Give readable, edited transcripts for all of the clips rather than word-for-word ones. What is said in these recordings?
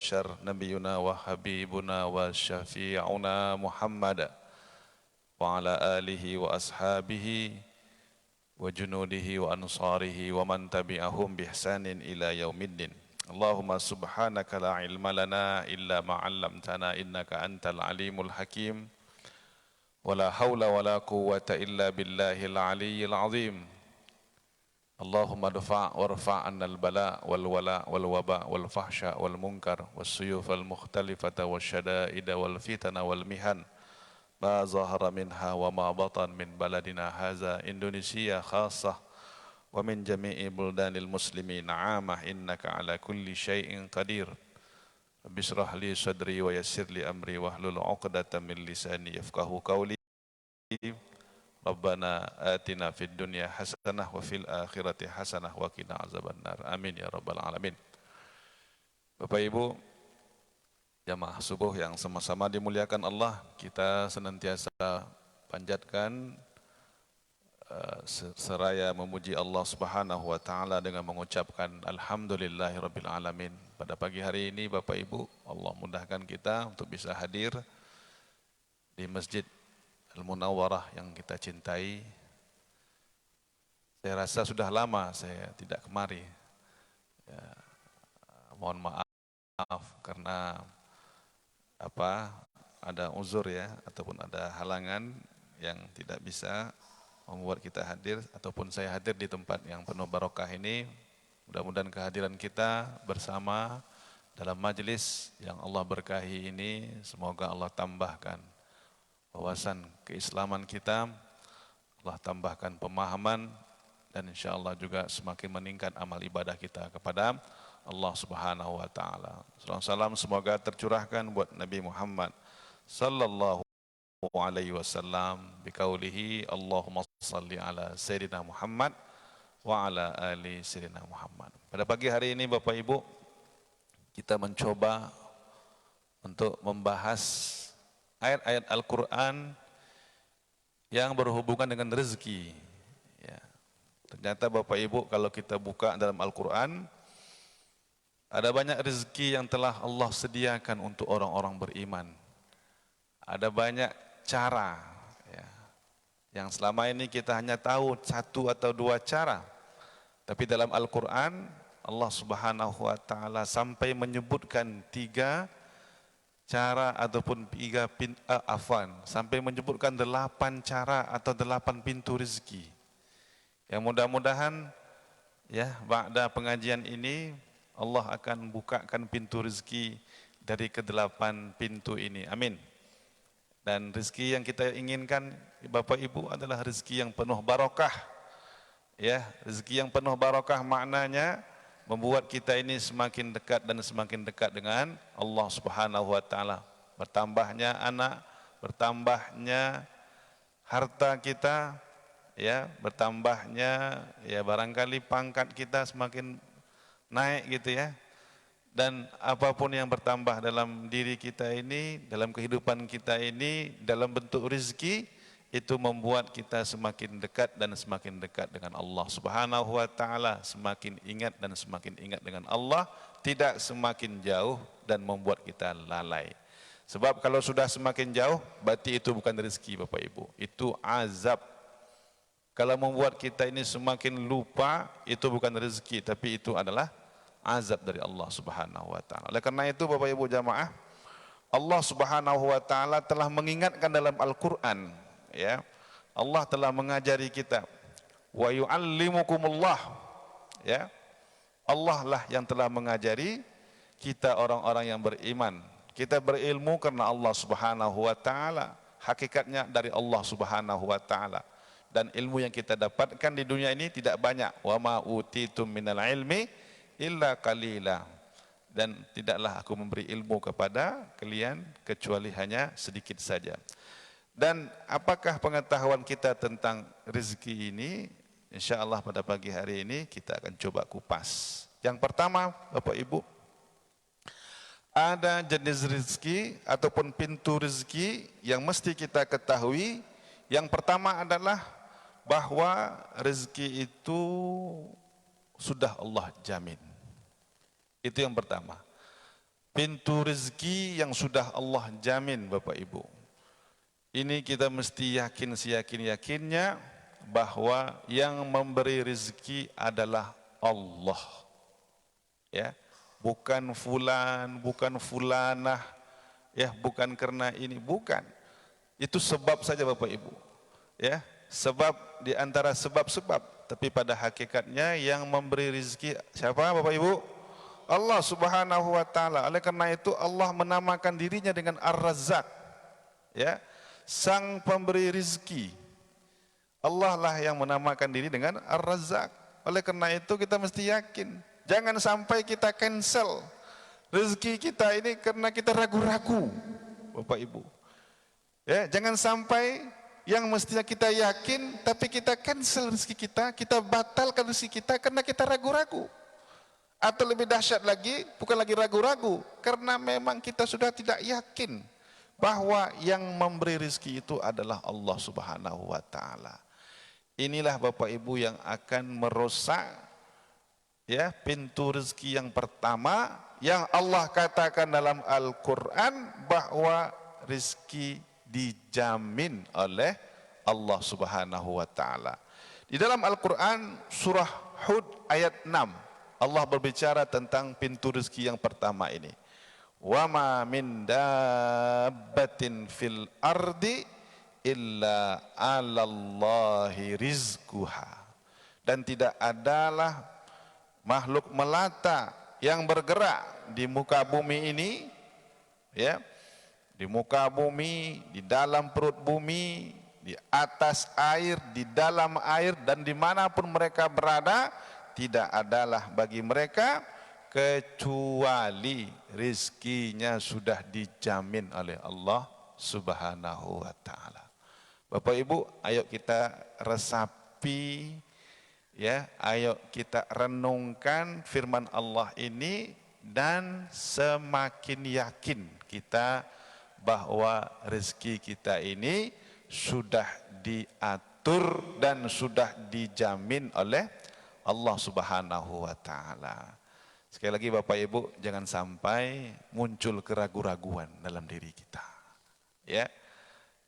البشر نبينا وحبيبنا وشفيعنا محمد وعلى آله وأصحابه وجنوده وأنصاره ومن تبعهم بإحسان إلى يوم الدين. اللهم سبحانك لا علم لنا إلا ما علمتنا إنك أنت العليم الحكيم ولا حول ولا قوة إلا بالله العلي العظيم. اللهم ادفع وارفع عنا البلاء والولاء والوباء والفحشاء والمنكر والسيوف المختلفة والشدائد والفتن والمحن ما ظهر منها وما بطن من بلدنا هذا إندونيسيا خاصة ومن جميع بلدان المسلمين عامة إنك على كل شيء قدير. رب اشرح لي صدري ويسر لي أمري واحلل عقدة من لساني يفقهوا قولي. Rabbana atina fid dunya hasanah wa fil akhirati hasanah wa qina azabannar. Amin ya rabbal alamin. Bapak Ibu jamaah subuh yang sama-sama dimuliakan Allah, kita senantiasa panjatkan seraya memuji Allah Subhanahu wa taala dengan mengucapkan alhamdulillahirabbil alamin. Pada pagi hari ini Bapak Ibu, Allah mudahkan kita untuk bisa hadir di Masjid Al-Munawwarah yang kita cintai. Saya rasa sudah lama saya tidak kemari. Ya, mohon maaf karena ada uzur ya, ataupun ada halangan yang tidak bisa membuat kita hadir, ataupun saya hadir di tempat yang penuh barokah ini. Mudah-mudahan kehadiran kita bersama dalam majelis yang Allah berkahi ini, semoga Allah tambahkan wawasan keislaman kita, Allah tambahkan pemahaman, dan insya Allah juga semakin meningkat amal ibadah kita kepada Allah Subhanahu wa taala. Salam semoga tercurahkan buat Nabi Muhammad sallallahu alaihi wasallam biqaulihi Allahumma shalli ala sayyidina Muhammad wa ala ali sayyidina Muhammad. Pada pagi hari ini Bapak Ibu, kita mencoba untuk membahas ayat-ayat Al-Quran yang berhubungan dengan rezeki. Ya. Ternyata Bapak Ibu kalau kita buka dalam Al-Quran, ada banyak rezeki yang telah Allah sediakan untuk orang-orang beriman. Ada banyak cara ya, yang selama ini kita hanya tahu satu atau dua cara. Tapi dalam Al-Quran Allah Subhanahu wa taala sampai menyebutkan tiga cara ataupun sampai menyebutkan 8 cara atau 8 pintu rezeki. Yang mudah-mudahan ya ba'da pengajian ini Allah akan bukakan pintu rezeki dari ke-8 pintu ini. Amin. Dan rezeki yang kita inginkan Bapak Ibu adalah rezeki yang penuh barokah. Ya, rezeki yang penuh barokah maknanya membuat kita ini semakin dekat dan semakin dekat dengan Allah Subhanahu wa taala. Bertambahnya anak, bertambahnya harta kita, ya, bertambahnya ya barangkali pangkat kita semakin naik gitu ya. Dan apapun yang bertambah dalam diri kita ini, dalam kehidupan kita ini, dalam bentuk rezeki, itu membuat kita semakin dekat dan semakin dekat dengan Allah Subhanahu wa taala, semakin ingat dan semakin ingat dengan Allah, tidak semakin jauh dan membuat kita lalai. Sebab kalau sudah semakin jauh, berarti itu bukan rezeki Bapak Ibu, itu azab. Kalau membuat kita ini semakin lupa, itu bukan rezeki, tapi itu adalah azab dari Allah Subhanahu wa taala. Oleh karena itu Bapak Ibu jamaah, Allah Subhanahu wa taala telah mengingatkan dalam Al-Qur'an, ya. Allah telah mengajari kita, wa yu'allimukumullah, ya. Allah lah yang telah mengajari kita orang-orang yang beriman. Kita berilmu karena Allah Subhanahu wa taala, hakikatnya dari Allah Subhanahu wa taala. Dan ilmu yang kita dapatkan di dunia ini tidak banyak. Wa ma utitum minal ilmi illa qalila. Dan tidaklah aku memberi ilmu kepada kalian kecuali hanya sedikit saja. Dan apakah pengetahuan kita tentang rezeki ini? Insyaallah pada pagi hari ini kita akan coba kupas. Yang pertama Bapak Ibu, ada jenis rezeki ataupun pintu rezeki yang mesti kita ketahui. Yang pertama adalah bahwa rezeki itu sudah Allah jamin. Itu yang pertama. pintu rezeki yang sudah Allah jamin Bapak Ibu. Ini kita mesti yakin seyakin-yakinnya bahwa yang memberi rezeki adalah Allah. Ya, bukan fulan, bukan fulanah, ya, bukan karena ini, bukan. Itu sebab saja Bapak Ibu. Ya, sebab di antara sebab-sebab, tapi pada hakikatnya yang memberi rezeki siapa Bapak Ibu? Allah Subhanahu wa taala. Oleh karena itu Allah menamakan dirinya dengan Ar-Razzaq. Ya, sang pemberi rezeki. Allah lah yang menamakan diri dengan Ar-Razzaq. Oleh karena itu kita mesti yakin, jangan sampai kita cancel rezeki kita ini karena kita ragu-ragu, Bapak Ibu. Ya, jangan sampai yang mestinya kita yakin tapi kita cancel rezeki kita batalkan rezeki kita karena kita ragu-ragu. Atau lebih dahsyat lagi, bukan lagi ragu-ragu, karena memang kita sudah tidak yakin bahwa yang memberi rezeki itu adalah Allah Subhanahu wa taala. Inilah Bapak Ibu yang akan merusak, ya, pintu rezeki yang pertama yang Allah katakan dalam Al-Qur'an bahwa rezeki dijamin oleh Allah Subhanahu wa taala. Di dalam Al-Qur'an surah Hud ayat 6 Allah berbicara tentang pintu rezeki yang pertama ini. Wa ma min dabbatin fil ardi illa 'alallahi rizquha. Dan tidak adalah makhluk melata yang bergerak di muka bumi ini, ya, di muka bumi, di dalam perut bumi, di atas air, di dalam air, dan dimanapun mereka berada, tidak adalah bagi mereka kecuali rizkinya sudah dijamin oleh Allah Subhanahu wa taala. Bapak Ibu, ayo kita resapi, ya, ayo kita renungkan firman Allah ini dan semakin yakin kita bahwa rezeki kita ini sudah diatur dan sudah dijamin oleh Allah Subhanahu wa taala. Sekali lagi Bapak Ibu, jangan sampai muncul keraguan-raguan dalam diri kita. Ya.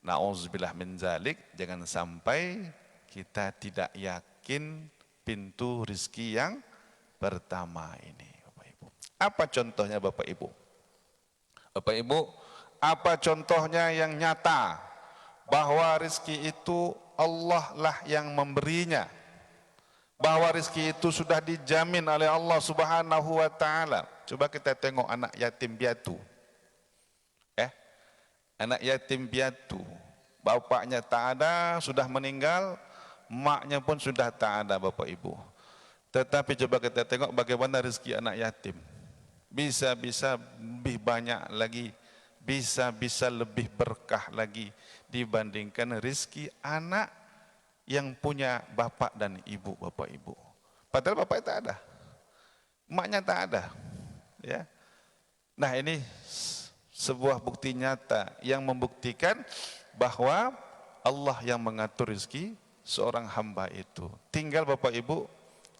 Nauzubillah min zalik, jangan sampai kita tidak yakin pintu rezeki yang pertama ini, Bapak Ibu. Apa contohnya Bapak Ibu? Bapak Ibu, apa contohnya yang nyata bahwa rezeki itu Allah lah yang memberinya? Bahwa rezeki itu sudah dijamin oleh Allah Subhanahu wa taala. Coba kita tengok anak yatim piatu. Anak yatim piatu. Bapaknya tak ada, sudah meninggal, maknya pun sudah tak ada Bapak Ibu. Tetapi coba kita tengok bagaimana rezeki anak yatim. Bisa-bisa lebih banyak lagi, bisa-bisa lebih berkah lagi dibandingkan rezeki anak yang punya bapak dan ibu, Bapak Ibu. Padahal bapaknya tak ada, emaknya tak ada, ya. Nah, ini sebuah bukti nyata yang membuktikan bahwa Allah yang mengatur rezeki seorang hamba itu. Tinggal Bapak Ibu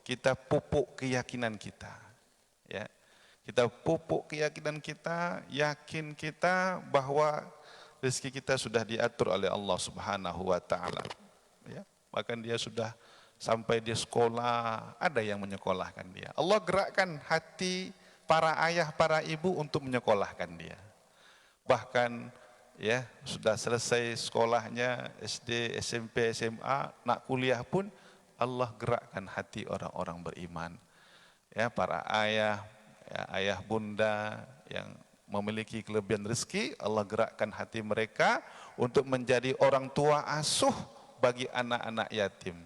kita pupuk keyakinan kita, ya. Kita pupuk keyakinan kita, yakin kita bahwa rezeki kita sudah diatur oleh Allah Subhanahu wa taala, ya. Bahkan dia sudah sampai di sekolah, ada yang menyekolahkan dia. Allah gerakkan hati para ayah, para ibu untuk menyekolahkan dia. Bahkan, ya, sudah selesai sekolahnya SD, SMP, SMA, nak kuliah pun Allah gerakkan hati orang-orang beriman. Ya, para ayah, ya, ayah bunda yang memiliki kelebihan rezeki, Allah gerakkan hati mereka untuk menjadi orang tua asuh bagi anak-anak yatim.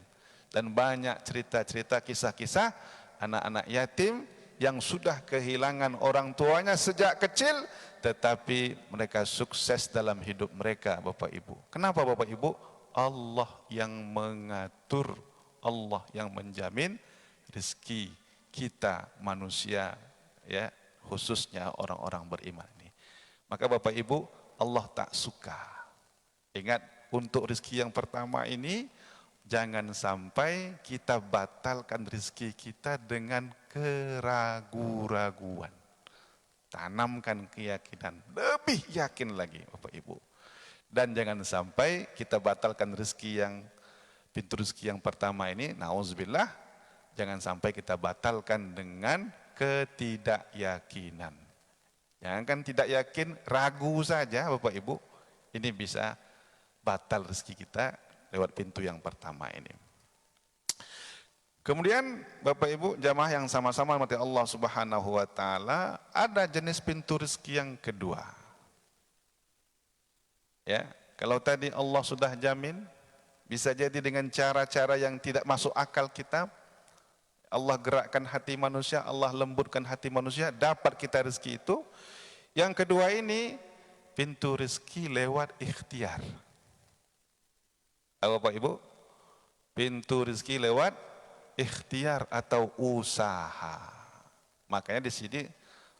Dan banyak cerita-cerita, kisah-kisah anak-anak yatim yang sudah kehilangan orang tuanya sejak kecil, tetapi mereka sukses dalam hidup mereka, Bapak Ibu. Kenapa Bapak Ibu? Allah yang mengatur, Allah yang menjamin rezeki kita manusia, ya, khususnya orang-orang beriman ini. Maka Bapak Ibu, Allah tak suka. Ingat, untuk rezeki yang pertama ini jangan sampai kita batalkan rezeki kita dengan keraguan-raguan. Tanamkan keyakinan, lebih yakin lagi Bapak Ibu. Dan jangan sampai kita batalkan rezeki yang pintu rezeki yang pertama ini, nauzubillah, jangan sampai kita batalkan dengan ketidakyakinan. Jangan tidak yakin, ragu saja Bapak Ibu, ini bisa batal rezeki kita lewat pintu yang pertama ini. Kemudian Bapak Ibu jamaah yang sama-sama mati Allah Subhanahu wa taala, ada jenis pintu rezeki yang kedua. Ya, kalau tadi Allah sudah jamin, bisa jadi dengan cara-cara yang tidak masuk akal kita, Allah gerakkan hati manusia, Allah lembutkan hati manusia, dapat kita rezeki itu. Yang kedua ini, pintu rezeki lewat ikhtiar. Bapak Ibu, pintu rezeki lewat ikhtiar atau usaha. Makanya di sini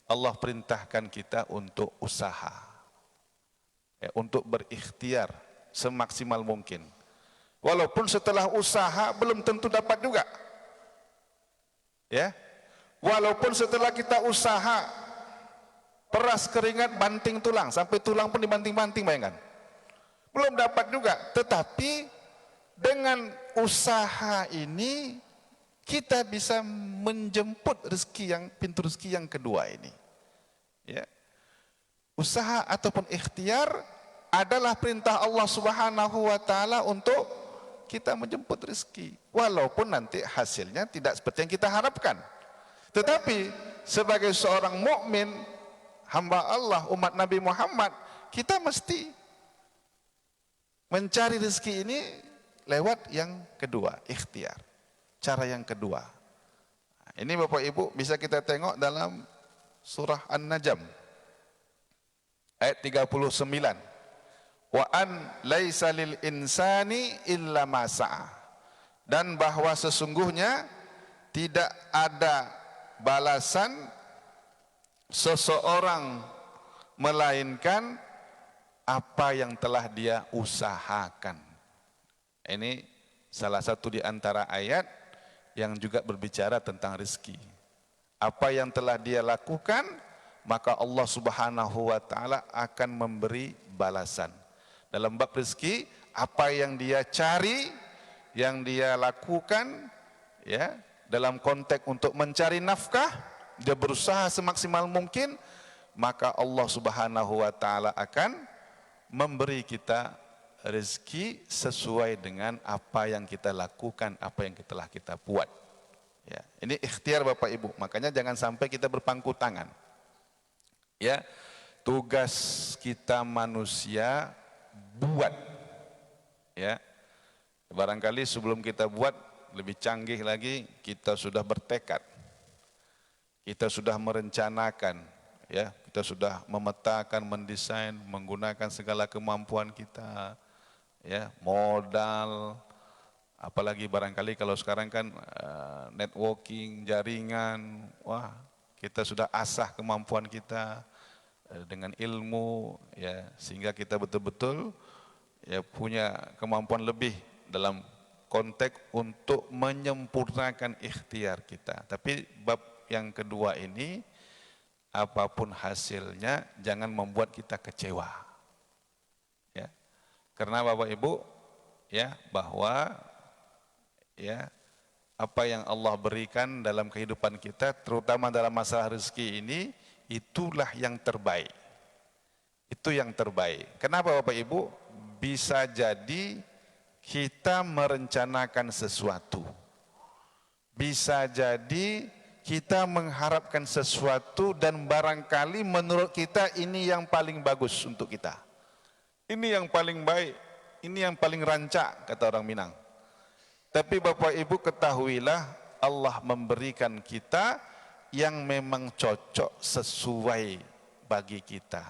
Allah perintahkan kita untuk usaha. Ya, untuk berikhtiar semaksimal mungkin. Walaupun setelah usaha belum tentu dapat juga. Ya. Walaupun setelah kita usaha peras keringat banting tulang, sampai tulang pun dibanting-banting, bayangkan. Belum dapat juga, tetapi dengan usaha ini kita bisa menjemput rezeki yang pintu rezeki yang kedua ini. Ya. Usaha ataupun ikhtiar adalah perintah Allah Subhanahu wa taala untuk kita menjemput rezeki, walaupun nanti hasilnya tidak seperti yang kita harapkan. Tetapi sebagai seorang mukmin, hamba Allah, umat Nabi Muhammad, kita mesti mencari rezeki ini lewat yang kedua, ikhtiar. Cara yang kedua. Ini Bapak Ibu bisa kita tengok dalam surah An-Najm ayat 39. Wa an laisa lil insani illa ma sa'a. Dan bahwa sesungguhnya tidak ada balasan seseorang melainkan apa yang telah dia usahakan. Ini salah satu di antara ayat yang juga berbicara tentang rezeki. Apa yang telah dia lakukan, maka Allah Subhanahu wa taala akan memberi balasan. Dalam bab rezeki, apa yang dia cari, yang dia lakukan, ya, dalam konteks untuk mencari nafkah, dia berusaha semaksimal mungkin, maka Allah Subhanahu wa taala akan memberi kita rezeki sesuai dengan apa yang kita lakukan, apa yang telah kita buat. Ya, ini ikhtiar Bapak Ibu. Makanya jangan sampai kita berpangku tangan. Ya, tugas kita manusia buat. Ya, barangkali sebelum kita buat lebih canggih lagi, kita sudah bertekad, kita sudah merencanakan, ya, kita sudah memetakan, mendesain, menggunakan segala kemampuan kita, ya, modal, apalagi barangkali kalau sekarang kan networking, jaringan, wah, kita sudah asah kemampuan kita dengan ilmu, ya, sehingga kita betul-betul ya punya kemampuan lebih dalam konteks untuk menyempurnakan ikhtiar kita. Tapi bab yang kedua ini, apapun hasilnya jangan membuat kita kecewa. Ya. Karena Bapak Ibu, ya, bahwa ya apa yang Allah berikan dalam kehidupan kita, terutama dalam masalah rezeki ini, itulah yang terbaik. Itu yang terbaik. Kenapa Bapak Ibu? Bisa jadi kita merencanakan sesuatu. Bisa jadi kita mengharapkan sesuatu dan barangkali menurut kita ini yang paling bagus untuk kita. Ini yang paling baik, ini yang paling rancak, kata orang Minang. Tapi Bapak Ibu ketahuilah, Allah memberikan kita yang memang cocok sesuai bagi kita.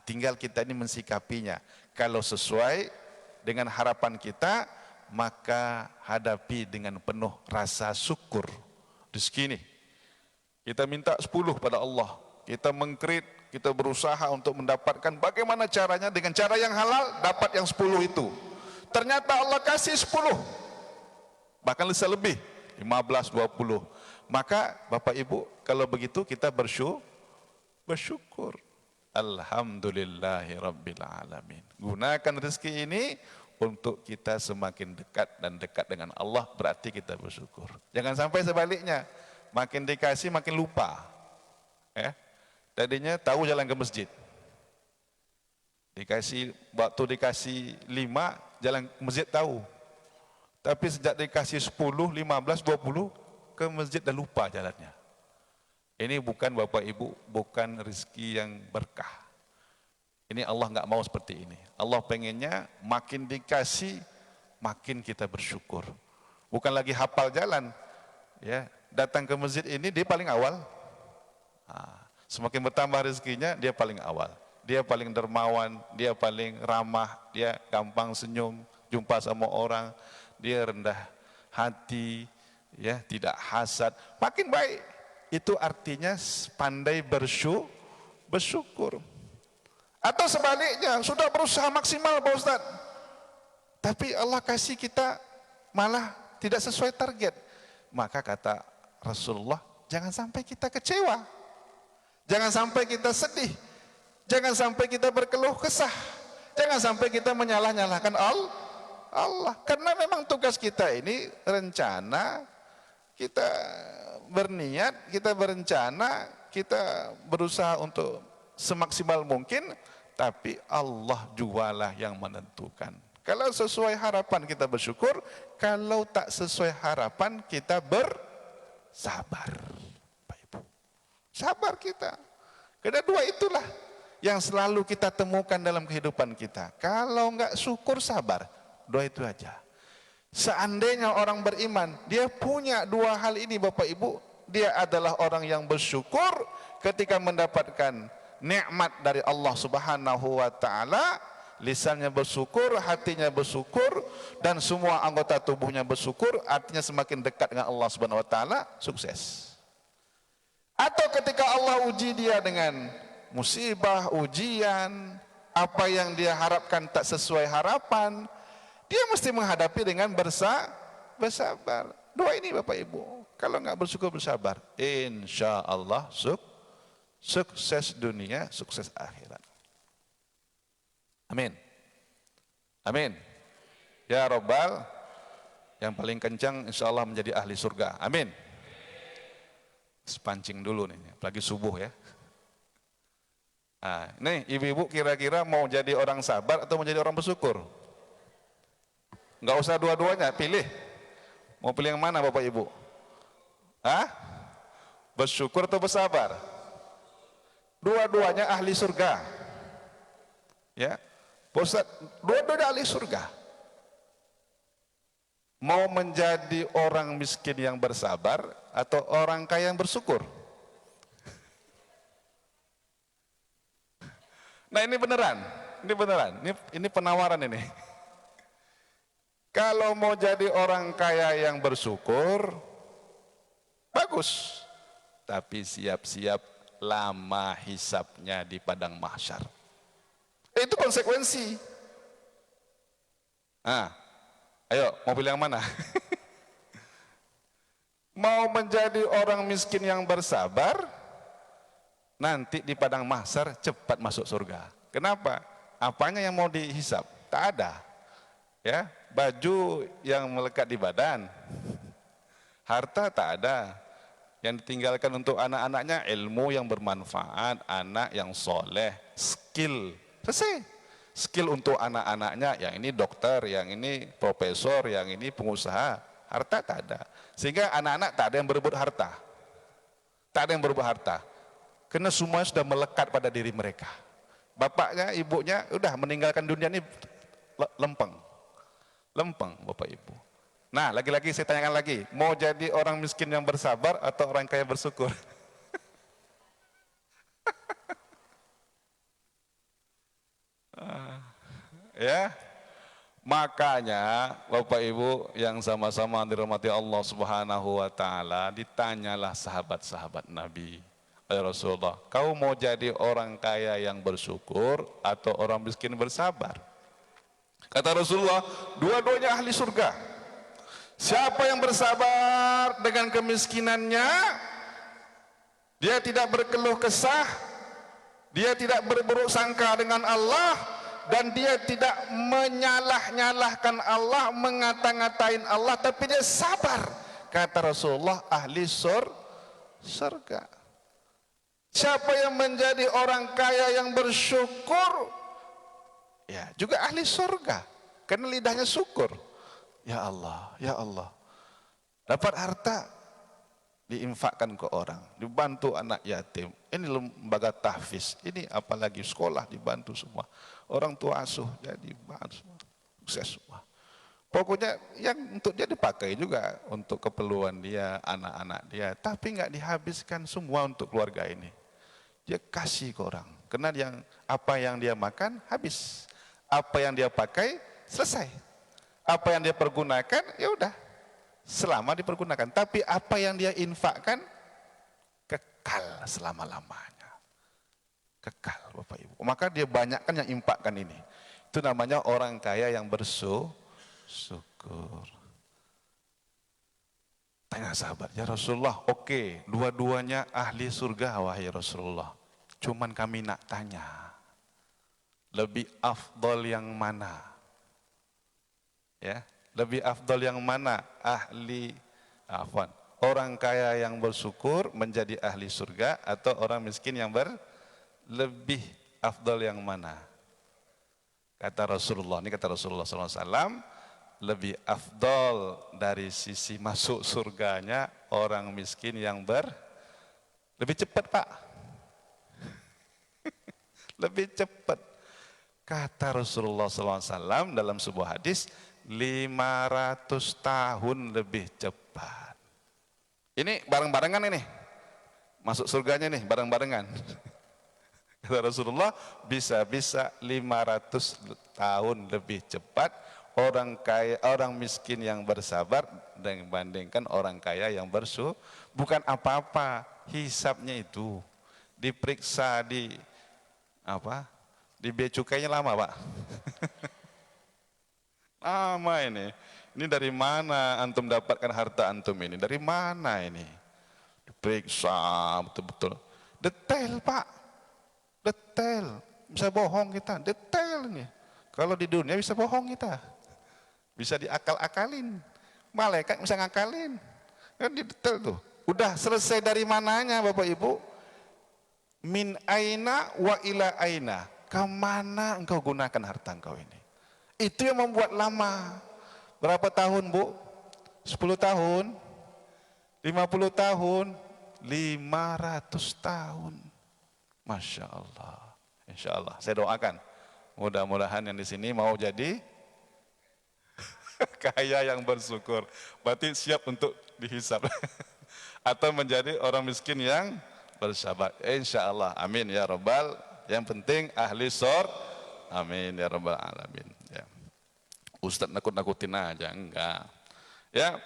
Tinggal kita ini mensikapinya. Kalau sesuai dengan harapan kita, maka hadapi dengan penuh rasa syukur. Rezeki ini kita minta 10 pada Allah, kita mengkrit, kita berusaha untuk mendapatkan bagaimana caranya, dengan cara yang halal dapat yang 10 itu. Ternyata Allah kasih 10, bahkan bisa lebih, 15, 20. Maka Bapak Ibu, kalau begitu kita bersyukur. Alhamdulillahi Rabbil Alamin. Gunakan rezeki ini untuk kita semakin dekat dan dekat dengan Allah, berarti kita bersyukur. Jangan sampai sebaliknya, makin dikasih makin lupa. Ya. Tadinya tahu jalan ke masjid. Waktu dikasih 5, jalan ke masjid tahu. Tapi sejak dikasih 10, 15, 20, ke masjid dah lupa jalannya. Ini bukan Bapak Ibu, bukan rezeki yang berkah. Ini Allah nggak mau seperti ini. Allah pengennya makin dikasih, makin kita bersyukur. Bukan lagi hafal jalan. Ya, datang ke masjid ini dia paling awal. Semakin bertambah rezekinya, dia paling awal. Dia paling dermawan, dia paling ramah, dia gampang senyum, jumpa sama orang, dia rendah hati, ya, tidak hasad, makin baik. Itu artinya pandai bersyukur. Atau sebaliknya, sudah berusaha maksimal Pak Ustaz, tapi Allah kasih kita malah tidak sesuai target. Maka kata Rasulullah, jangan sampai kita kecewa, jangan sampai kita sedih, jangan sampai kita berkeluh kesah, jangan sampai kita menyalah-nyalahkan Allah. Karena memang tugas kita ini rencana, kita berniat, kita berencana, kita berusaha untuk semaksimal mungkin, tapi Allah jualah yang menentukan. Kalau sesuai harapan kita bersyukur, kalau tak sesuai harapan kita bersabar. Pak Ibu, sabar kita. Kedua itulah yang selalu kita temukan dalam kehidupan kita. Kalau enggak syukur, sabar. Dua itu aja. Seandainya orang beriman, dia punya dua hal ini Bapak Ibu, dia adalah orang yang bersyukur ketika mendapatkan nikmat dari Allah Subhanahu wa taala, lisannya bersyukur, hatinya bersyukur, dan semua anggota tubuhnya bersyukur, artinya semakin dekat dengan Allah Subhanahu wa taala, sukses. Atau ketika Allah uji dia dengan musibah, ujian, apa yang dia harapkan tak sesuai harapan, dia mesti menghadapi dengan bersabar. Dua ini Bapak Ibu, kalau nggak bersyukur bersabar, insya Allah sukses dunia, sukses akhirat. Amin. Amin. Ya Rabbal, yang paling kencang insya Allah menjadi ahli surga. Amin. Sepancing dulu nih, apalagi subuh ya. Nah, nih ibu-ibu kira-kira mau jadi orang sabar atau mau jadi orang bersyukur? Nggak usah dua-duanya, pilih. Mau pilih yang mana Bapak Ibu? Bersyukur atau bersabar? Dua-duanya ahli surga. Ya, Ustaz, dua-duanya ahli surga. Mau menjadi orang miskin yang bersabar atau orang kaya yang bersyukur? Nah ini beneran, ini penawaran ini. Kalau mau jadi orang kaya yang bersyukur, bagus. Tapi siap-siap lama hisapnya di padang mahsyar. Itu konsekuensi. Ayo, mau pilih yang mana? Mau menjadi orang miskin yang bersabar, nanti di padang mahsyar cepat masuk surga. Kenapa? Apanya yang mau dihisap? Tak ada. Ya, baju yang melekat di badan, harta tak ada. Yang ditinggalkan untuk anak-anaknya ilmu yang bermanfaat, anak yang soleh, skill, selesai. Skill untuk anak-anaknya, yang ini dokter, yang ini profesor, yang ini pengusaha, harta tak ada. Sehingga anak-anak tak ada yang berebut harta, tak ada yang berebut harta, karena semua sudah melekat pada diri mereka. Bapaknya, ibunya, udah meninggalkan dunia ini lempeng Bapak Ibu. Nah, lagi-lagi saya tanyakan lagi, mau jadi orang miskin yang bersabar atau orang kaya bersyukur? Ya, makanya Bapak Ibu yang sama-sama dirahmati Allah Subhanahu wa taala, ditanyalah sahabat-sahabat Nabi, ya Rasulullah, kau mau jadi orang kaya yang bersyukur atau orang miskin bersabar? Kata Rasulullah, dua-duanya ahli surga. Siapa yang bersabar dengan kemiskinannya, dia tidak berkeluh kesah, Dia tidak berburuk sangka dengan Allah, dan dia tidak menyalah-nyalahkan Allah, mengata-ngatain Allah, tapi dia sabar. Kata Rasulullah, ahli surga. Siapa yang menjadi orang kaya yang bersyukur, ya juga ahli surga, karena lidahnya syukur. Ya Allah, ya Allah. Dapat harta, diinfakkan ke orang, dibantu anak yatim, ini lembaga tahfiz, ini apalagi sekolah dibantu semua, orang tua asuh jadi bantu semua, sukses semua. Pokoknya yang untuk dia dipakai juga untuk keperluan dia, anak-anak dia, tapi nggak dihabiskan semua untuk keluarga ini. Dia kasih ke orang, karena apa yang dia makan habis, apa yang dia pakai selesai, apa yang dia pergunakan ya udah selama dipergunakan, tapi apa yang dia infakkan kekal selama-lamanya, kekal Bapak Ibu. Maka dia banyakkan yang infakkan ini. Itu namanya orang kaya yang bersyukur. Tanya sahabat, ya Rasulullah, oke, dua-duanya ahli surga wahai Rasulullah. Cuman kami nak tanya, lebih afdol yang mana? Ya, lebih afdol yang mana? Orang kaya yang bersyukur menjadi ahli surga, atau orang miskin yang lebih afdol yang mana? Kata Rasulullah, ini kata Rasulullah SAW, lebih afdol dari sisi masuk surganya orang miskin yang lebih cepat Pak. Lebih cepat. Kata Rasulullah SAW dalam sebuah hadis, 500 tahun lebih cepat. Ini bareng-barengan ini. Masuk surganya nih, bareng-barengan. Kata Rasulullah, bisa-bisa 500 tahun lebih cepat orang kaya, orang miskin yang bersabar dibandingkan orang kaya yang bersyukur. Bukan apa-apa, hisabnya itu diperiksa di bea cukainya lama Pak. Lama ini. Ini dari mana antum dapatkan harta antum ini? Dari mana ini? Diperiksa betul-betul. Detail Pak. Detail. Bisa bohong kita, detail ini. Kalau di dunia bisa bohong kita. Bisa diakal-akalin. Malaikat bisa ngakalin. Kan di detail tuh. Udah selesai dari mananya Bapak Ibu? Min aina wa ila aina. Kemana engkau gunakan harta engkau ini? Itu yang membuat lama. Berapa tahun Bu? 10 tahun? 50 tahun? 500 tahun. Masya Allah. Insya Allah. Saya doakan. Mudah-mudahan yang di sini mau jadi kaya yang bersyukur. Berarti siap untuk dihisab. Atau menjadi orang miskin yang bersabar. Insya Allah. Amin ya Rabbal. Yang penting ahli surga. Amin ya Rabbal alamin. Ya. Ustadz nakut-nakutin aja, enggak. Ya.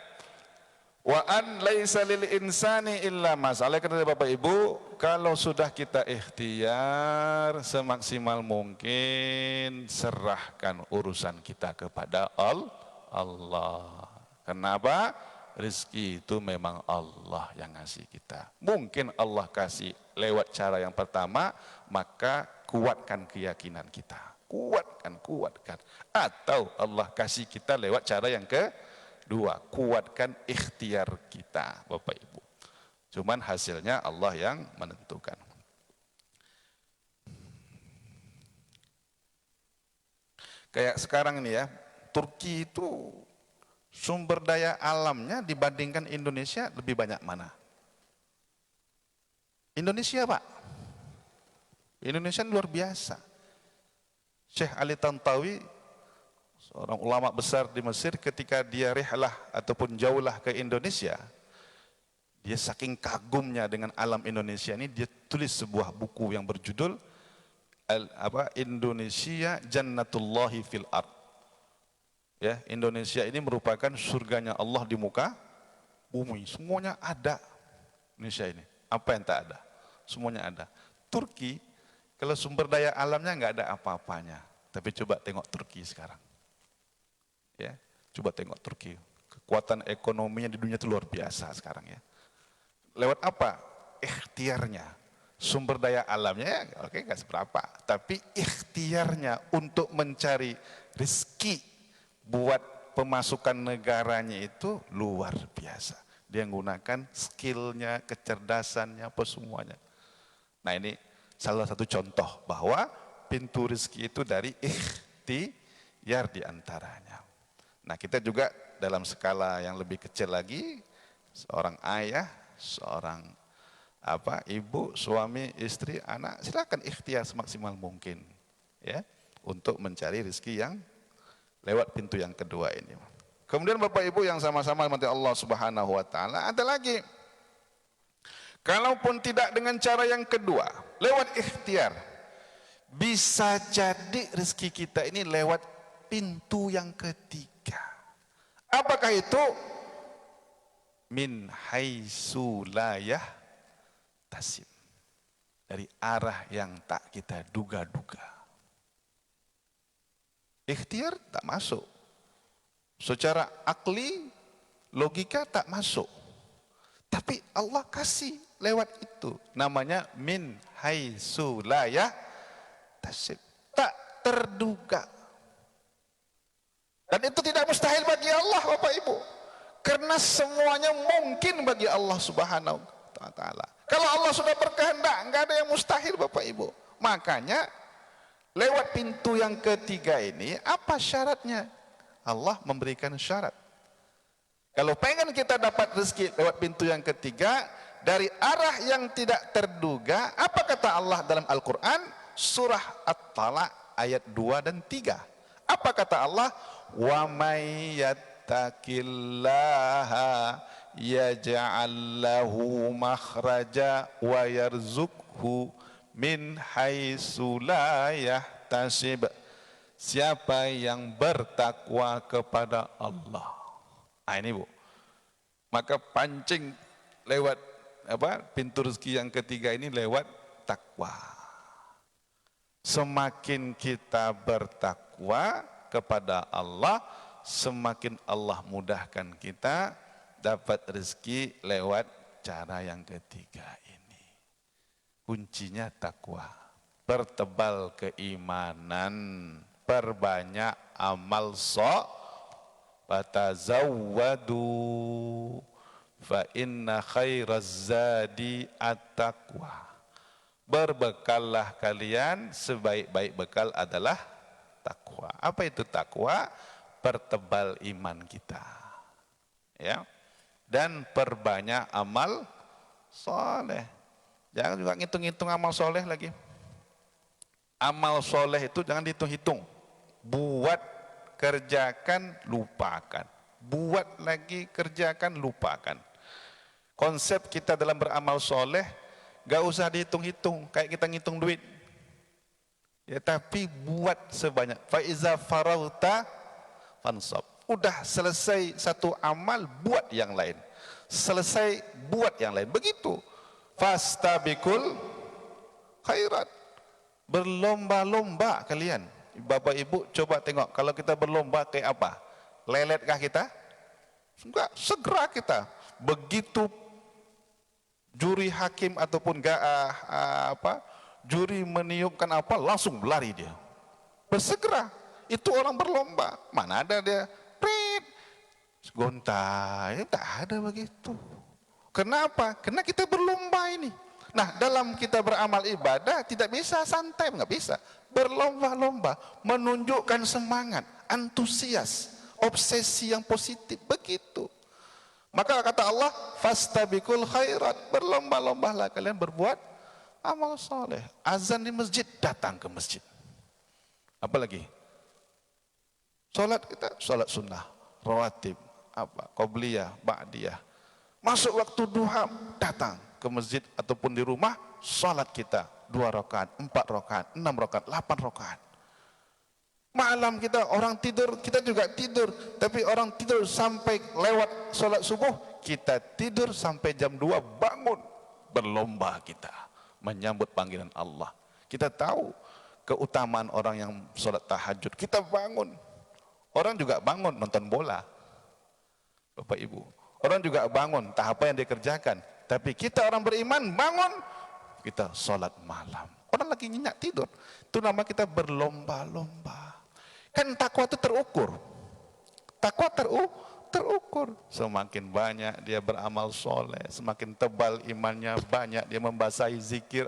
Wa an laisa lil insani illa ma sa'a. Karena Bapak Ibu, kalau sudah kita ikhtiar semaksimal mungkin, serahkan urusan kita kepada Allah. Kenapa? Rizki itu memang Allah yang ngasih kita. Mungkin Allah kasih lewat cara yang pertama, maka kuatkan keyakinan kita. Kuatkan. Atau Allah kasih kita lewat cara yang kedua, kuatkan ikhtiar kita, Bapak Ibu. Cuman hasilnya Allah yang menentukan. Kayak sekarang ini ya, Turki itu sumber daya alamnya dibandingkan Indonesia lebih banyak mana? Indonesia Pak. Indonesia luar biasa. Syekh Ali Tantawi, seorang ulama besar di Mesir, ketika dia rihlah ataupun jauhlah ke Indonesia, dia saking kagumnya dengan alam Indonesia ini, dia tulis sebuah buku yang berjudul Indonesia Jannatullahi fil Ard. Ya, Indonesia ini merupakan surganya Allah di muka bumi. Semuanya ada Indonesia ini. Apa yang tak ada? Semuanya ada. Turki, kalau sumber daya alamnya nggak ada apa-apanya. Tapi coba tengok Turki sekarang. Ya, coba tengok Turki. Kekuatan ekonominya di dunia itu luar biasa sekarang ya. Lewat apa? Ikhtiarnya. Sumber daya alamnya oke nggak seberapa, tapi ikhtiarnya untuk mencari rezeki buat pemasukan negaranya itu luar biasa. Dia menggunakan skillnya, kecerdasannya, apa semuanya. Nah ini salah satu contoh bahwa pintu rezeki itu dari ikhtiar diantaranya. Nah kita juga dalam skala yang lebih kecil lagi, seorang ayah, seorang ibu, suami, istri, anak, silakan ikhtiar semaksimal mungkin ya untuk mencari rezeki yang lewat pintu yang kedua ini. Kemudian Bapak Ibu yang sama-sama mati Allah Subhanahu wa taala, ada lagi. Kalaupun tidak dengan cara yang kedua, lewat ikhtiar, bisa jadi rezeki kita ini lewat pintu yang ketiga. Apakah itu? Min haitsu la yahtasib, dari arah yang tak kita duga-duga. Ikhtiar tak masuk, secara akli, logika tak masuk, tapi Allah kasih lewat itu, namanya min haitsu la yahtasib, tak terduga. Dan itu tidak mustahil bagi Allah Bapak Ibu, karena semuanya mungkin bagi Allah Subhanahu wa taala. Kalau Allah sudah berkehendak, enggak ada yang mustahil Bapak Ibu. Makanya lewat pintu yang ketiga ini, apa syaratnya? Allah memberikan syarat. Kalau pengen kita dapat rezeki lewat pintu yang ketiga, dari arah yang tidak terduga, apa kata Allah dalam Al-Quran? Surah At-Talaq ayat 2 dan 3. Apa kata Allah? Wa may yattaqillaha yaj'al lahu makhraja wa yarzuqhu min haitsu la yahtasib. Siapa yang bertakwa kepada Allah. Nah ini Bu. Maka pancing lewat pintu rezeki yang ketiga ini lewat takwa. Semakin kita bertakwa kepada Allah, semakin Allah mudahkan kita dapat rezeki lewat cara yang ketiga ini. Kuncinya takwa, pertebal keimanan, perbanyak amal fatazawwadu fa inna khairaz zadi at-taqwa. Berbekallah kalian, sebaik-baik bekal adalah takwa. Apa itu takwa? Pertebal iman kita. Ya. Dan perbanyak amal soleh. Jangan juga ngitung-ngitung amal soleh lagi. Amal soleh itu jangan dihitung-hitung. Buat, kerjakan, lupakan. Buat lagi, kerjakan, lupakan. Konsep kita dalam beramal soleh, gak usah dihitung-hitung, kayak kita ngitung duit. Ya, tapi buat sebanyak. Faiza farauta fansab. Udah selesai satu amal, buat yang lain. Selesai, buat yang lain. Begitu. Fastabikul khairat. Berlomba-lomba kalian. Bapak Ibu coba tengok, kalau kita berlomba kayak apa? Leletkah kita? Enggak, segera kita. Begitu juri hakim ataupun juri meniupkan apa, langsung lari dia. Bersegera. Itu orang berlomba. Mana ada dia? Prit. Gontai, tak ada begitu. Kenapa? Karena kita berlomba ini. Nah, dalam kita beramal ibadah tidak bisa santai, nggak bisa. Berlomba-lomba, menunjukkan semangat, antusias, obsesi yang positif, begitu. Maka kata Allah, fastabikul khairat, berlomba-lombalah kalian berbuat amal soleh. Azan di masjid, datang ke masjid. Apalagi? Salat kita, salat sunnah, rawatib, qobliyah, ba'diyah. Masuk waktu duha, datang ke masjid ataupun di rumah, salat kita 2 rakaat, 4 rakaat, 6 rakaat, 8 rakaat. Malam kita orang tidur, kita juga tidur, tapi orang tidur sampai lewat salat subuh, kita tidur sampai jam 2 bangun, berlomba kita menyambut panggilan Allah. Kita tahu keutamaan orang yang salat tahajud, kita bangun. Orang juga bangun nonton bola. Bapak Ibu, orang juga bangun, tak apa yang dikerjakan. Tapi kita orang beriman bangun kita sholat malam. Orang lagi nyenyak tidur. Itu nama kita berlomba-lomba. Kan takwa itu terukur. Takwa terukur. Semakin banyak dia beramal soleh, semakin tebal imannya, banyak dia membasahi zikir,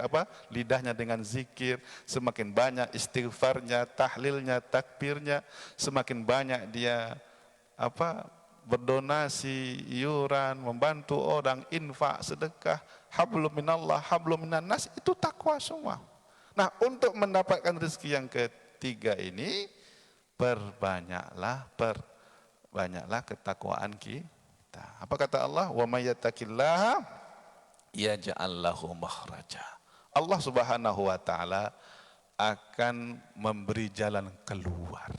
lidahnya dengan zikir, semakin banyak istighfarnya, tahlilnya, takbirnya, semakin banyak dia berdonasi, iuran, membantu orang, infak, sedekah, hablum minallah, hablum minan nas, itu takwa semua. Nah, untuk mendapatkan rezeki yang ketiga ini, perbanyaklah ketakwaan kita. Apa kata Allah? Wa may yattaqillaha yaj'al lahu makhraja. Allah Subhanahu wa taala akan memberi jalan keluar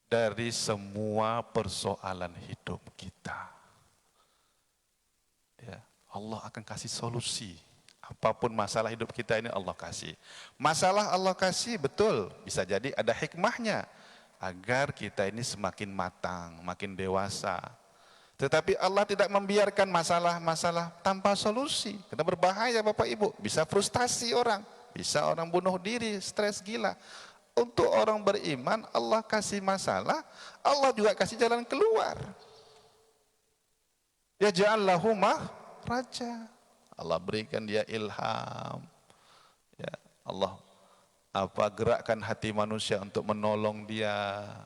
dari semua persoalan hidup kita. Ya, Allah akan kasih solusi. Apapun masalah hidup kita ini Allah kasih. Masalah Allah kasih betul, bisa jadi ada hikmahnya agar kita ini semakin matang, makin dewasa. Tetapi Allah tidak membiarkan masalah-masalah tanpa solusi. Karena berbahaya Bapak Ibu, bisa frustasi orang, bisa orang bunuh diri, stres gila. Untuk orang beriman, Allah kasih masalah, Allah juga kasih jalan keluar. Ya ja'allahu makhraja. Allah berikan dia ilham. Ya, Allah gerakkan hati manusia untuk menolong dia.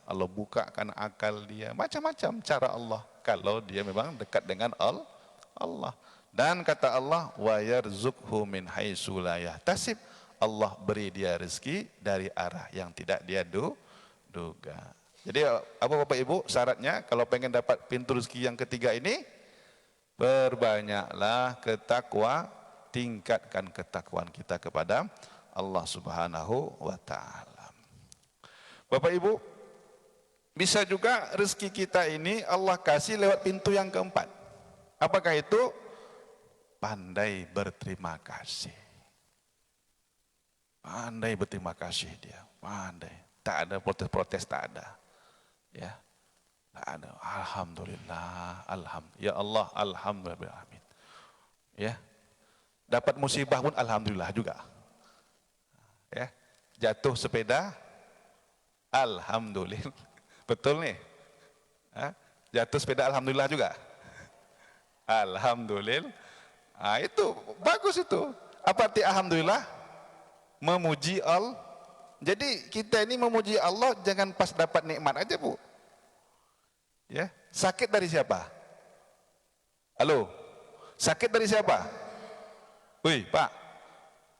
Allah bukakan akal dia. Macam-macam cara Allah kalau dia memang dekat dengan Allah. Dan kata Allah, wa yarzuqhu min haitsu la yahtasib. Allah beri dia rezeki dari arah yang tidak dia duga. Jadi apa Bapak Ibu syaratnya kalau pengen dapat pintu rezeki yang ketiga ini? Perbanyaklah tingkatkan ketakwaan kita kepada Allah Subhanahu wa taala. Bapak Ibu, bisa juga rezeki kita ini Allah kasih lewat pintu yang keempat. Apakah itu? Pandai berterima kasih. Pandai berterima kasih dia, pandai. Tak ada protes-protes, tak ada. Ya. Tak ada. Alhamdulillah, ya Allah, alhamdulillah, amin. Ya. Dapat musibah pun alhamdulillah juga. Ya. Jatuh sepeda, alhamdulillah. Betul nih. Jatuh sepeda alhamdulillah juga. Alhamdulillah. Nah, itu bagus itu. Apa arti alhamdulillah? Memuji Allah. Jadi kita ini memuji Allah jangan pas dapat nikmat aja, Bu. Ya, sakit dari siapa? Halo, sakit dari siapa? Wih, Pak,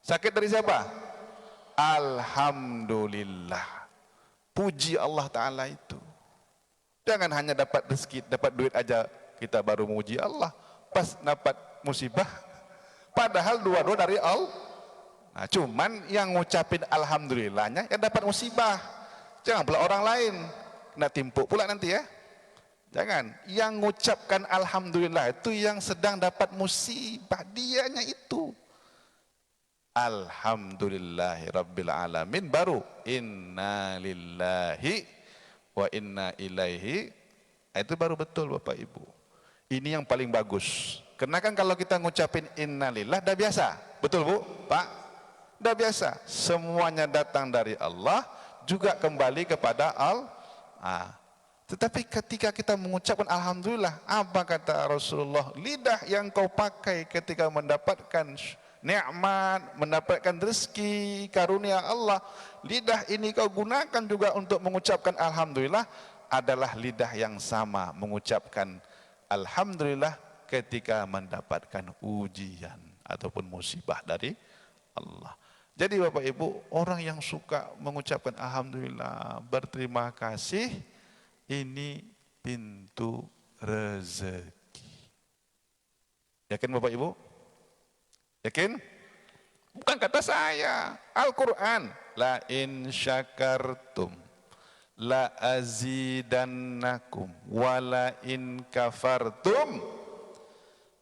sakit dari siapa? Alhamdulillah. Puji Allah Ta'ala itu. Jangan hanya dapat rezeki, dapat duit aja kita baru memuji Allah. Pas dapat musibah, padahal dua-dua dari Allah. Nah, cuman yang ngucapin alhamdulillahnya yang dapat musibah. Jangan pula orang lain kena timpuk pula nanti ya. Jangan, yang mengucapkan alhamdulillah itu yang sedang dapat musibah, dianya itu. Alhamdulillahi rabbil alamin, baru inna lillahi wa inna ilaihi. Itu baru betul Bapak Ibu. Ini yang paling bagus. Karena kan kalau kita ngucapin innalillah dah biasa. Betul Bu, Pak? Dah biasa. Semuanya datang dari Allah, juga kembali kepada Allah. Tetapi ketika kita mengucapkan alhamdulillah, apa kata Rasulullah? Lidah yang kau pakai ketika mendapatkan nikmat, mendapatkan rezeki, karunia Allah, lidah ini kau gunakan juga untuk mengucapkan alhamdulillah, adalah lidah yang sama mengucapkan alhamdulillah ketika mendapatkan ujian ataupun musibah dari Allah. Jadi Bapak Ibu, orang yang suka mengucapkan alhamdulillah, berterima kasih, ini pintu rezeki. Yakin Bapak Ibu? Yakin? Bukan kata saya, Al-Quran. La in syakartum la azidannakum wa la in kafartum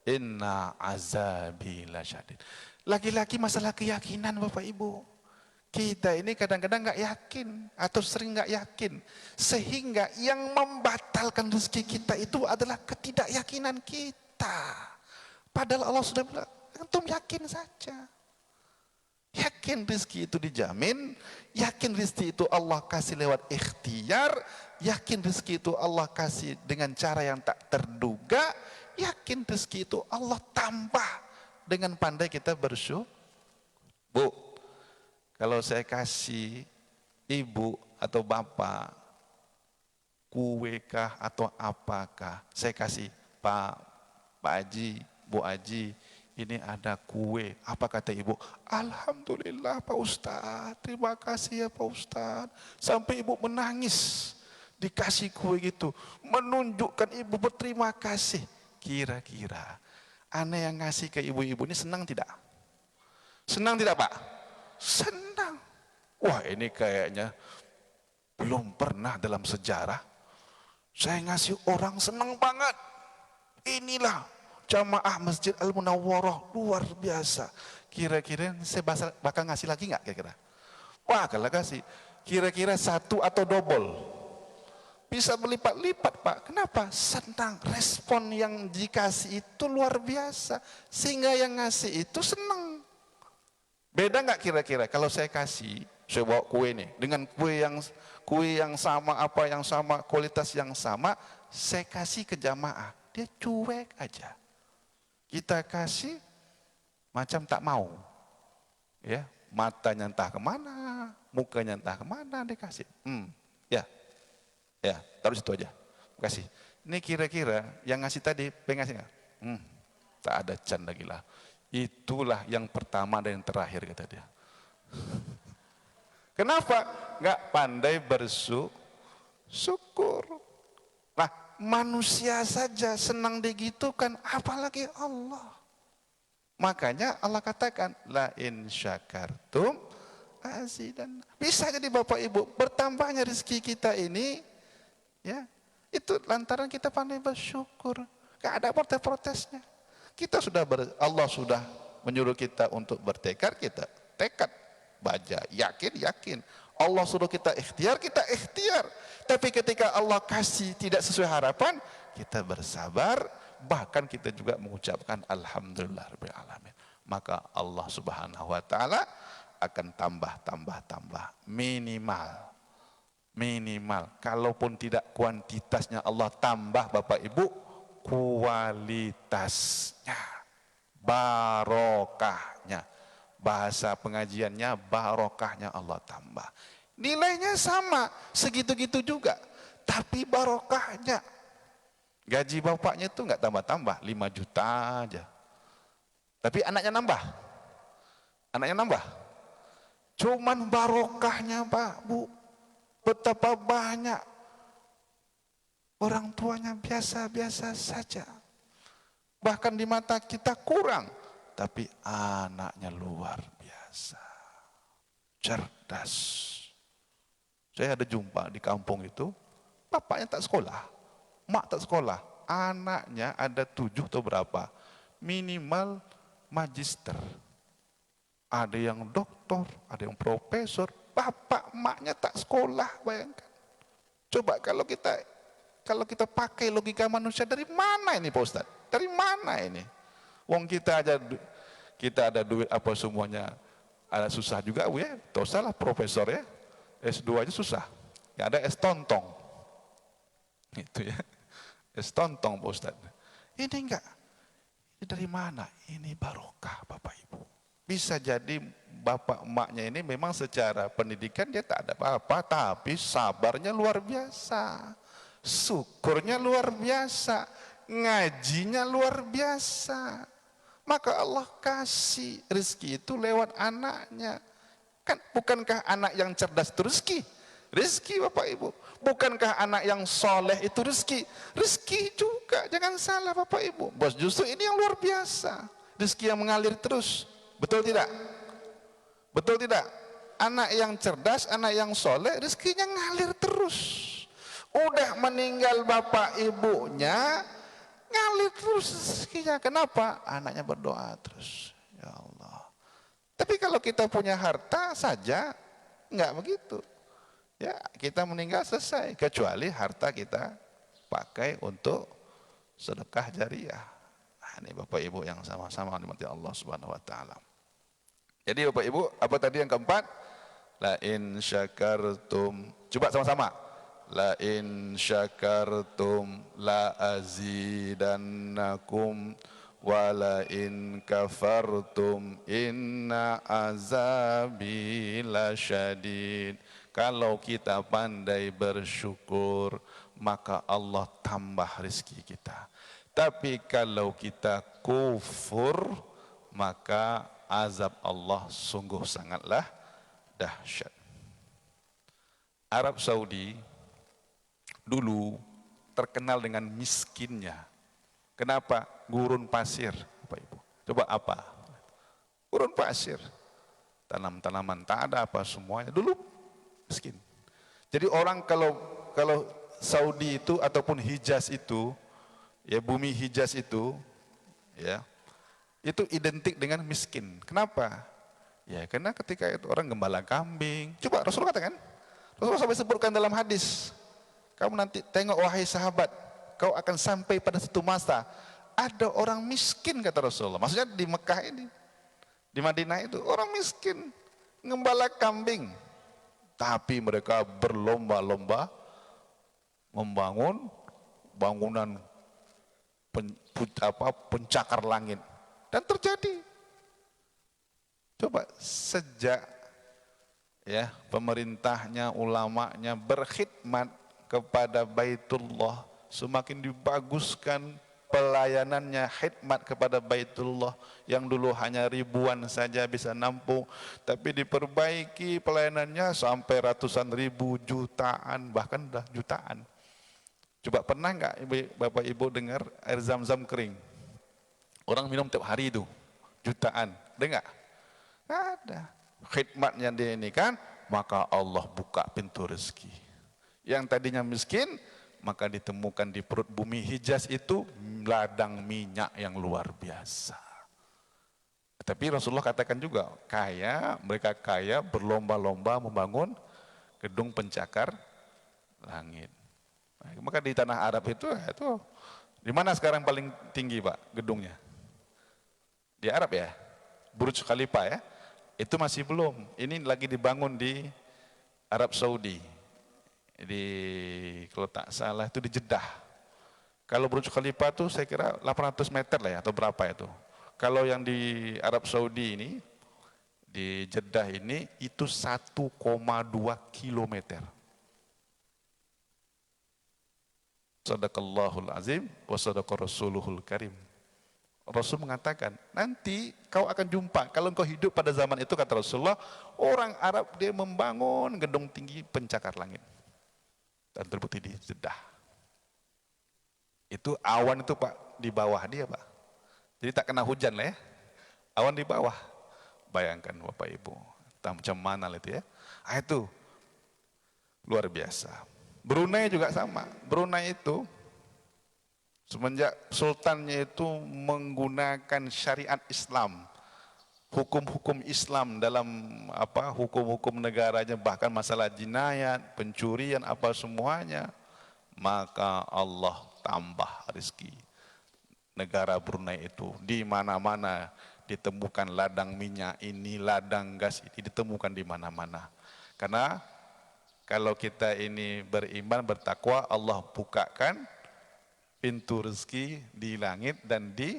inna azabi lasyadid. Lagi-lagi masalah keyakinan Bapak Ibu. Kita ini kadang-kadang nggak yakin atau sering nggak yakin, sehingga yang membatalkan rezeki kita itu adalah ketidakyakinan kita. Padahal Allah sudah bilang Antum yakin saja. Yakin rezeki itu dijamin, yakin rezeki itu Allah kasih lewat ikhtiar, yakin rezeki itu Allah kasih dengan cara yang tak terduga, yakin rezeki itu Allah tambah dengan pandai kita bersyukur. Bu, kalau saya kasih ibu atau bapak kue kah atau apakah, saya kasih Pak Haji, Bu Haji, ini ada kue. Apa kata ibu? Alhamdulillah Pak Ustadz, terima kasih ya Pak Ustadz. Sampai ibu menangis dikasih kue gitu, menunjukkan ibu berterima kasih. Kira-kira aneh yang ngasih ke ibu-ibu ini senang tidak? Senang tidak Pak? Senang. Wah, ini kayaknya belum pernah dalam sejarah saya ngasih orang senang banget. Inilah jamaah Masjid Al-Munawwarah, luar biasa. Kira-kira saya bakal ngasih lagi nggak kira-kira? Wah, kalau kasih, kira-kira satu atau double. Bisa berlipat-lipat Pak. Kenapa? Senang. Respon yang dikasih itu luar biasa. Sehingga yang ngasih itu senang. Beda nggak kira-kira kalau saya kasih, saya bawa kue nih, dengan kue yang sama, apa yang sama, kualitas yang sama, saya kasih ke jamaah, dia cuek aja. Kita kasih macam tak mau, ya, matanya entah kemana, mukanya entah kemana, dia kasih, ya, taruh situ aja, kasih. Ini kira-kira yang ngasih tadi, pengen ngasih nggak? Tak ada can lagi lah. Itulah yang pertama dan yang terakhir kata dia. Kenapa? Nggak pandai bersyukur. Nah, manusia saja senang digitukan, apalagi Allah. Makanya Allah katakan, la in syakartum azidan. Bisa jadi Bapak Ibu, bertambahnya rezeki kita ini, ya, itu lantaran kita pandai bersyukur. Nggak ada protes-protesnya. Allah sudah menyuruh kita untuk bertekad, kita tekad, baca, yakin. Allah suruh kita ikhtiar, kita ikhtiar. Tapi ketika Allah kasih tidak sesuai harapan, kita bersabar, bahkan kita juga mengucapkan alhamdulillah rabbil alamin. Maka Allah Subhanahu wa taala akan tambah minimal. Kalaupun tidak kuantitasnya Allah tambah Bapak Ibu, kualitasnya, barokahnya, bahasa pengajiannya barokahnya Allah tambah. Nilainya sama, segitu-gitu juga, tapi barokahnya. Gaji bapaknya itu nggak tambah-tambah, 5 juta aja. Tapi anaknya nambah. Cuman barokahnya Pak, Bu, betapa banyak orang tuanya biasa-biasa saja. Bahkan di mata kita kurang, tapi anaknya luar biasa. Cerdas. Saya ada jumpa di kampung itu, bapaknya tak sekolah, mak tak sekolah, anaknya ada 7 atau berapa, minimal magister. Ada yang doktor, ada yang profesor, bapak maknya tak sekolah, bayangkan. Coba kalau kita pakai logika manusia, dari mana ini Pak Ustadz? Dari mana ini? Wong kita ada duit apa semuanya, ada susah juga ya, tak salah profesor ya, S2 aja susah, ya ada S tontong, itu ya, S tontong Pak Ustadz. Ini enggak, ini dari mana? Ini barokah Bapak Ibu. Bisa jadi bapak emaknya ini memang secara pendidikan dia tak ada apa-apa, tapi sabarnya luar biasa. Syukurnya luar biasa, ngajinya luar biasa. Maka Allah kasih rezeki itu lewat anaknya. Kan bukankah anak yang cerdas itu rezeki? Rezeki Bapak Ibu. Bukankah anak yang soleh itu rezeki? Rezeki juga, jangan salah Bapak Ibu. Bos, justru ini yang luar biasa. Rezeki yang mengalir terus. Betul tidak? Betul tidak? Anak yang cerdas, anak yang soleh, rezekinya ngalir terus. Udah meninggal bapak ibunya, ngalir terus rezekinya. Kenapa? Anaknya berdoa terus. Ya Allah. Tapi kalau kita punya harta saja, enggak begitu. Ya, kita meninggal selesai. Kecuali harta kita pakai untuk sedekah jariah. Nah, Ini Bapak Ibu yang sama-sama dimati Allah Subhanahu wa taala. Jadi Bapak Ibu, apa tadi yang keempat? La in syakartum. Coba sama-sama. La in syakartum la azidannakum wa la in kafartum inna azabi lasyadid. Kalau kita pandai bersyukur, maka Allah tambah rezeki kita. Tapi kalau kita kufur, maka azab Allah sungguh sangatlah dahsyat. Arab Saudi dulu terkenal dengan miskinnya. Kenapa? Gurun pasir, Bapak Ibu. Coba apa? Gurun pasir. Tanam-tanaman tak ada apa semuanya. Dulu miskin. Jadi orang kalau Saudi itu ataupun Hijaz itu, ya bumi Hijaz itu, ya itu identik dengan miskin. Kenapa? Ya karena ketika itu orang gembala kambing. Coba Rasulullah katakan, Rasulullah sampai sebutkan dalam hadis, kamu nanti tengok wahai sahabat, kau akan sampai pada satu masa ada orang miskin kata Rasulullah. Maksudnya di Mekah ini, di Madinah itu orang miskin gembala kambing, tapi mereka berlomba-lomba membangun bangunan pencakar langit. Dan terjadi. Coba sejak ya pemerintahnya, ulamanya berkhidmat kepada Baitullah, semakin dibaguskan pelayanannya, khidmat kepada Baitullah yang dulu hanya ribuan saja bisa nampung, tapi diperbaiki pelayanannya sampai ratusan ribu, jutaan, bahkan dah jutaan. Coba pernah nggak Bapak Ibu dengar air zam-zam kering? Orang minum tiap hari itu, jutaan. Ada nggak? Nggak ada. Khidmatnya dia ini kan, maka Allah buka pintu rezeki. Yang tadinya miskin, maka ditemukan di perut bumi Hijaz itu ladang minyak yang luar biasa. Tapi Rasulullah katakan juga, mereka kaya berlomba-lomba membangun gedung pencakar langit. Maka di tanah Arab itu di mana sekarang paling tinggi Pak gedungnya? Di Arab ya, Burj Khalifa ya, itu masih belum. Ini lagi dibangun di Arab Saudi, kalau tak salah itu di Jeddah. Kalau Burj Khalifa itu saya kira 800 meter lah ya, atau berapa itu. Kalau yang di Arab Saudi ini, di Jeddah ini, itu 1,2 kilometer. Sadaqallahul azim wa sadaqa rasuluhul karim. Rasul mengatakan, nanti kau akan jumpa, kalau engkau hidup pada zaman itu, kata Rasulullah, orang Arab dia membangun gedung tinggi pencakar langit. Dan terbukti di Jeddah. Itu awan itu Pak, di bawah dia Pak. Jadi tak kena hujan lah ya. Awan di bawah. Bayangkan Bapak Ibu, macam mana itu ya. Itu luar biasa. Brunei juga sama. Brunei itu semenjak sultannya itu menggunakan syariat Islam, hukum-hukum Islam dalam hukum-hukum negaranya, bahkan masalah jinayat, pencurian apa semuanya, maka Allah tambah rezeki. Negara Brunei itu di mana-mana ditemukan ladang minyak ini, ladang gas ini ditemukan di mana-mana. Karena kalau kita ini beriman, bertakwa, Allah bukakan pintu rezeki di langit dan di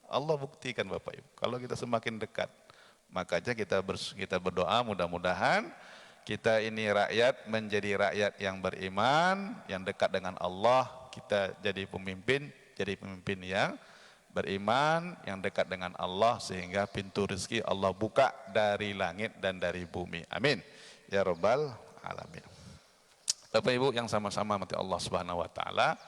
Allah buktikan Bapak Ibu. Kalau kita semakin dekat, makanya kita berdoa mudah-mudahan kita ini rakyat menjadi rakyat yang beriman, yang dekat dengan Allah. Kita jadi pemimpin yang beriman, yang dekat dengan Allah, sehingga pintu rezeki Allah buka dari langit dan dari bumi. Amin. Ya Rabbal Alamin. Bapak Ibu yang sama-sama mati Allah Subhanahu Wa Taala.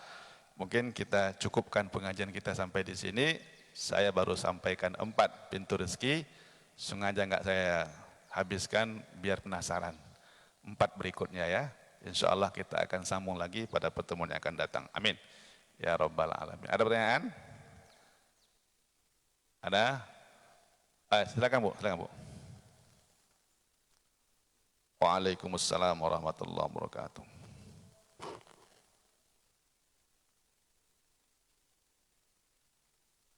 Mungkin kita cukupkan pengajian kita sampai di sini. Saya baru sampaikan 4 pintu rezeki, sengaja nggak saya habiskan biar penasaran. 4 berikutnya ya. Insya Allah kita akan sambung lagi pada pertemuan yang akan datang. Amin. Ya Rabbal Alamin. Ada pertanyaan? Ada? Silakan Bu. Waalaikumsalam warahmatullahi wabarakatuh.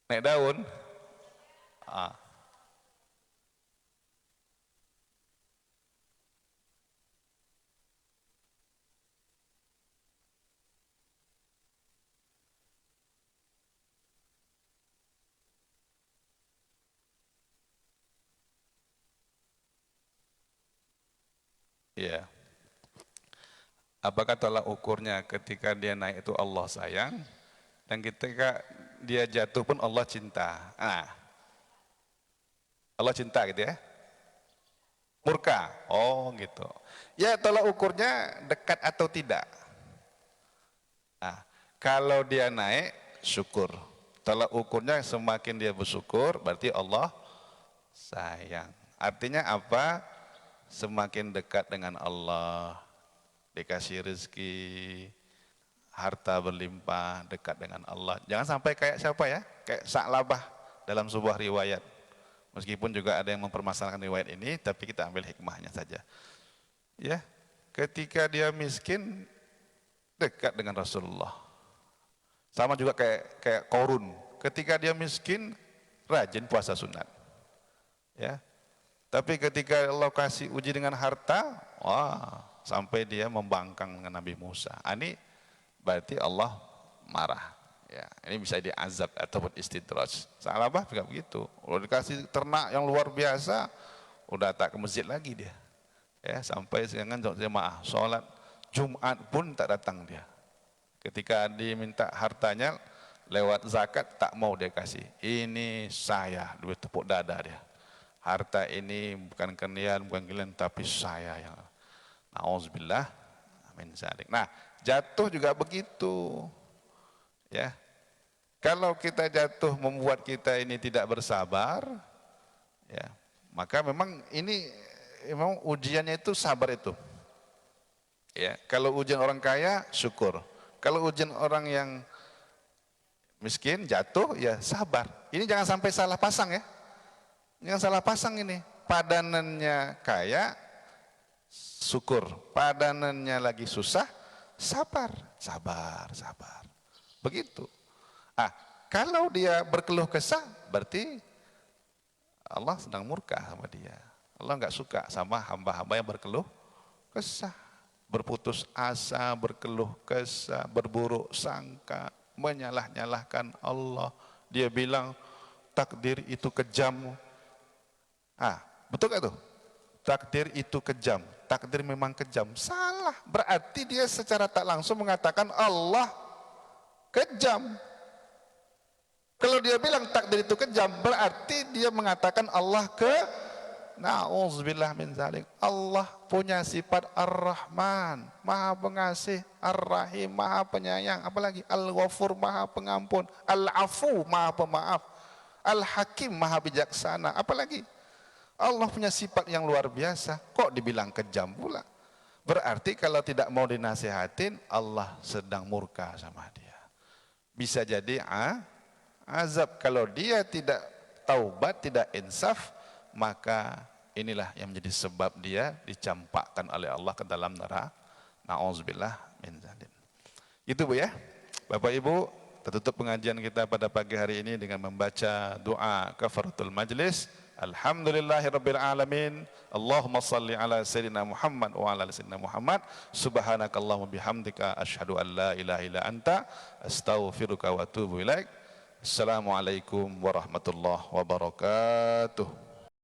Naik daun. Ah. Iya. Apakah tolak ukurnya ketika dia naik itu Allah sayang, dan ketika dia jatuh pun Allah cinta? Allah cinta gitu ya? Murka? Oh gitu. Ya tolak ukurnya dekat atau tidak. Nah, kalau dia naik, syukur. Tolak ukurnya semakin dia bersyukur, berarti Allah sayang. Artinya apa? Semakin dekat dengan Allah, dikasih rezeki, harta berlimpah, dekat dengan Allah. Jangan sampai kayak siapa ya? Kayak Sa'labah dalam sebuah riwayat. Meskipun juga ada yang mempermasalahkan riwayat ini, tapi kita ambil hikmahnya saja. Ya, ketika dia miskin, dekat dengan Rasulullah. Sama juga kayak Korun. Ketika dia miskin, rajin puasa sunat. Ya, tapi ketika Allah kasih uji dengan harta, wah, sampai dia membangkang dengan Nabi Musa. Ini berarti Allah marah. Ya, ini bisa diazab ataupun istidraj. Sa'labah juga begitu. Kalau dikasih ternak yang luar biasa, udah tak ke masjid lagi dia. Ya, sampai sekarang jemaah sholat Jumat pun tak datang dia. Ketika diminta hartanya lewat zakat, tak mau dia kasih. Ini saya, duit tepuk dada dia. Harta ini bukan kalian, bukan kalian, tapi saya yang. Nauzubillah min dzalik. Nah, jatuh juga begitu. Ya. Kalau kita jatuh membuat kita ini tidak bersabar, ya, maka memang ini memang ujiannya itu sabar itu. Ya, kalau ujian orang kaya syukur. Kalau ujian orang yang miskin jatuh ya sabar. Ini jangan sampai salah pasang ya. Jangan salah pasang ini. Padanannya kaya syukur, padanannya lagi susah sabar, sabar, sabar. Begitu. Kalau dia berkeluh kesah berarti Allah sedang murka sama dia. Allah enggak suka sama hamba-hamba yang berkeluh kesah, berputus asa, berkeluh kesah, berburuk sangka, menyalah-nyalahkan Allah. Dia bilang takdir itu kejam. Betul gak tuh? Takdir itu kejam. Takdir memang kejam. Salah. Berarti dia secara tak langsung mengatakan Allah kejam. Kalau dia bilang takdir itu kejam, berarti dia mengatakan Allah na'udzubillah min dzalik. Allah punya sifat Ar-Rahman, Maha Pengasih, Ar-Rahim, Maha Penyayang, apalagi Al-Ghafur, Maha Pengampun, Al-Afu, Maha Pemaaf, Al-Hakim, Maha Bijaksana, apalagi Allah punya sifat yang luar biasa, kok dibilang kejam pula? Berarti kalau tidak mau dinasihatin, Allah sedang murka sama dia. Bisa jadi azab. Kalau dia tidak taubat, tidak insaf, maka inilah yang menjadi sebab dia dicampakkan oleh Allah ke dalam neraka. Nauzubillah min dzalik. Itu Bu ya. Bapak Ibu, tertutup pengajian kita pada pagi hari ini dengan membaca doa kafaratul majlis. Alhamdulillahirabbil alamin. Allahumma shalli ala sayyidina Muhammad wa ala ali sayyidina Muhammad. Subhanakallahumma bihamdika asyhadu an la ilaha illa anta astaghfiruka wa atubu ilaik. Assalamualaikum warahmatullahi wabarakatuh.